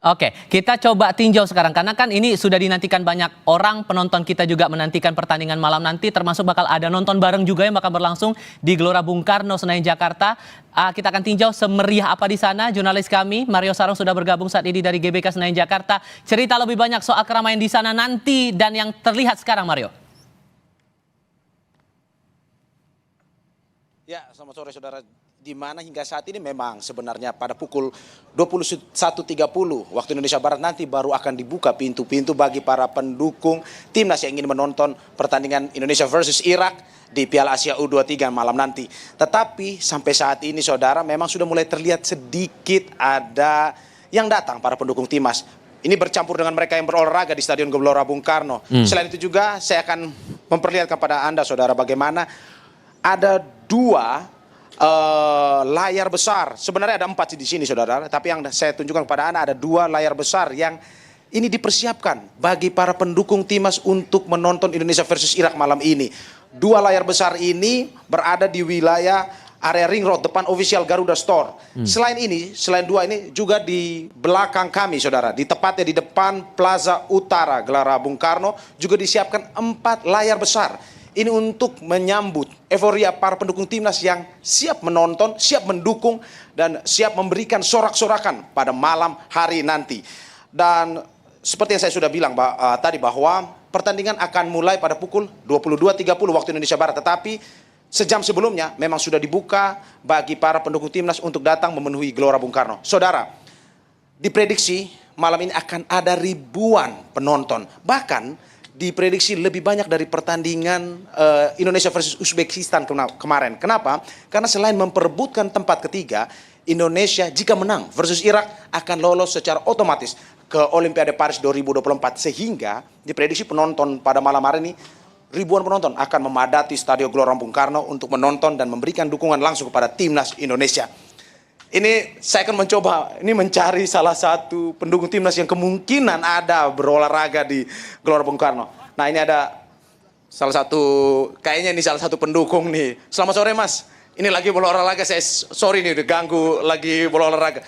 Oke, kita coba tinjau sekarang karena kan ini sudah dinantikan banyak orang, penonton kita juga menantikan pertandingan malam nanti, termasuk bakal ada nonton bareng juga yang bakal berlangsung di Gelora Bung Karno, Senayan, Jakarta. Kita akan tinjau semeriah apa di sana. Jurnalis kami Mario Sarung sudah bergabung saat ini dari GBK Senayan, Jakarta. Cerita lebih banyak soal keramaian di sana nanti dan yang terlihat sekarang, Mario. Ya, selamat sore saudara. Di mana hingga saat ini memang sebenarnya pada pukul 21.30 waktu Indonesia Barat nanti baru akan dibuka pintu-pintu bagi para pendukung timnas yang ingin menonton pertandingan Indonesia versus Irak di Piala Asia U23 malam nanti. Tetapi sampai saat ini saudara memang sudah mulai terlihat sedikit ada yang datang para pendukung timnas. Ini bercampur dengan mereka yang berolahraga di Stadion Gelora Bung Karno. Selain itu juga saya akan memperlihatkan pada Anda saudara bagaimana ada dua layar besar. Sebenarnya ada 4 di sini saudara, tapi yang saya tunjukkan kepada Anda ada 2 layar besar yang ini dipersiapkan bagi para pendukung timnas untuk menonton Indonesia versus Irak malam ini. 2 layar besar ini berada di wilayah area Ring Road depan official Garuda Store. Selain 2 ini juga di belakang kami saudara, di tepatnya di depan Plaza Utara Gelora Bung Karno juga disiapkan 4 layar besar. Ini untuk menyambut euforia para pendukung timnas yang siap menonton, siap mendukung, dan siap memberikan sorak-sorakan pada malam hari nanti. Dan seperti yang saya sudah bilang tadi bahwa pertandingan akan mulai pada pukul 22.30 waktu Indonesia Barat. Tetapi sejam sebelumnya memang sudah dibuka bagi para pendukung timnas untuk datang memenuhi Gelora Bung Karno. Saudara, diprediksi malam ini akan ada ribuan penonton. Bahkan diprediksi lebih banyak dari pertandingan Indonesia versus Uzbekistan kemarin. Kenapa? Karena selain memperebutkan tempat ketiga, Indonesia jika menang versus Irak akan lolos secara otomatis ke Olimpiade Paris 2024. Sehingga diprediksi penonton pada malam hari ini, ribuan penonton akan memadati Stadion Gelora Bung Karno untuk menonton dan memberikan dukungan langsung kepada timnas Indonesia. Ini saya akan mencoba mencari salah satu pendukung timnas yang kemungkinan ada berolahraga di Gelora Bung Karno. Nah, ini ada salah satu, kayaknya ini salah satu pendukung nih. Selamat sore Mas, ini lagi berolahraga, saya sorry nih udah ganggu lagi berolahraga.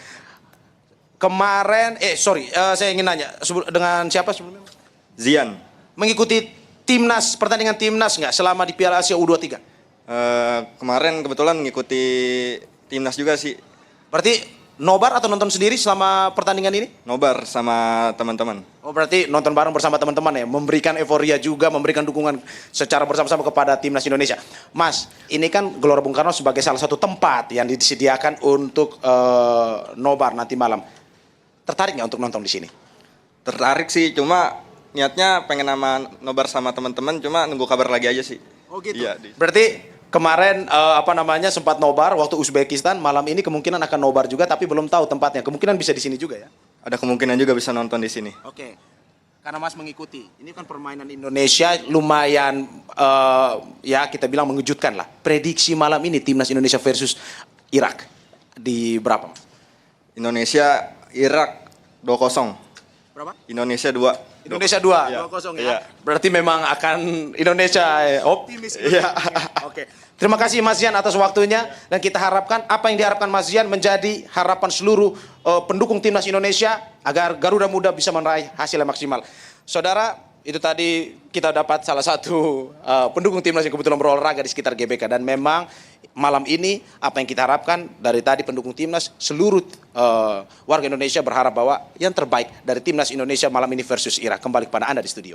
Kemarin, saya ingin nanya, dengan siapa sebelumnya? Zian. Mengikuti pertandingan timnas nggak selama di Piala Asia U23? Kemarin kebetulan mengikuti timnas juga sih. Berarti nobar atau nonton sendiri selama pertandingan ini? Nobar sama teman-teman. Oh, berarti nonton bareng bersama teman-teman ya, memberikan euforia juga, memberikan dukungan secara bersama-sama kepada timnas Indonesia. Mas, ini kan Gelora Bung Karno sebagai salah satu tempat yang disediakan untuk nobar nanti malam. Tertarik nggak untuk nonton di sini? Tertarik sih, cuma niatnya pengen nobar sama teman-teman, cuma nunggu kabar lagi aja sih. Oh gitu. Iya, berarti kemarin sempat nobar waktu Uzbekistan, malam ini kemungkinan akan nobar juga tapi belum tahu tempatnya. Kemungkinan bisa di sini juga ya. Ada kemungkinan juga bisa nonton di sini. Oke. Karena Mas mengikuti. Ini kan permainan Indonesia lumayan ya kita bilang mengejutkan lah. Prediksi malam ini timnas Indonesia versus Irak di berapa, Mas? Indonesia Irak 2-0. Berapa? Indonesia 2. Indonesia 2, 2-0 ya. Iya. Berarti memang akan Indonesia optimis. Iya. Oke. Terima kasih Mas Zian atas waktunya dan kita harapkan apa yang diharapkan Mas Zian menjadi harapan seluruh pendukung timnas Indonesia agar Garuda Muda bisa meraih hasil yang maksimal. Saudara, itu tadi kita dapat salah satu pendukung timnas yang kebetulan berolahraga di sekitar GBK dan memang malam ini apa yang kita harapkan dari tadi pendukung timnas, seluruh warga Indonesia berharap bahwa yang terbaik dari timnas Indonesia malam ini versus Irak. Kembali kepada Anda di studio.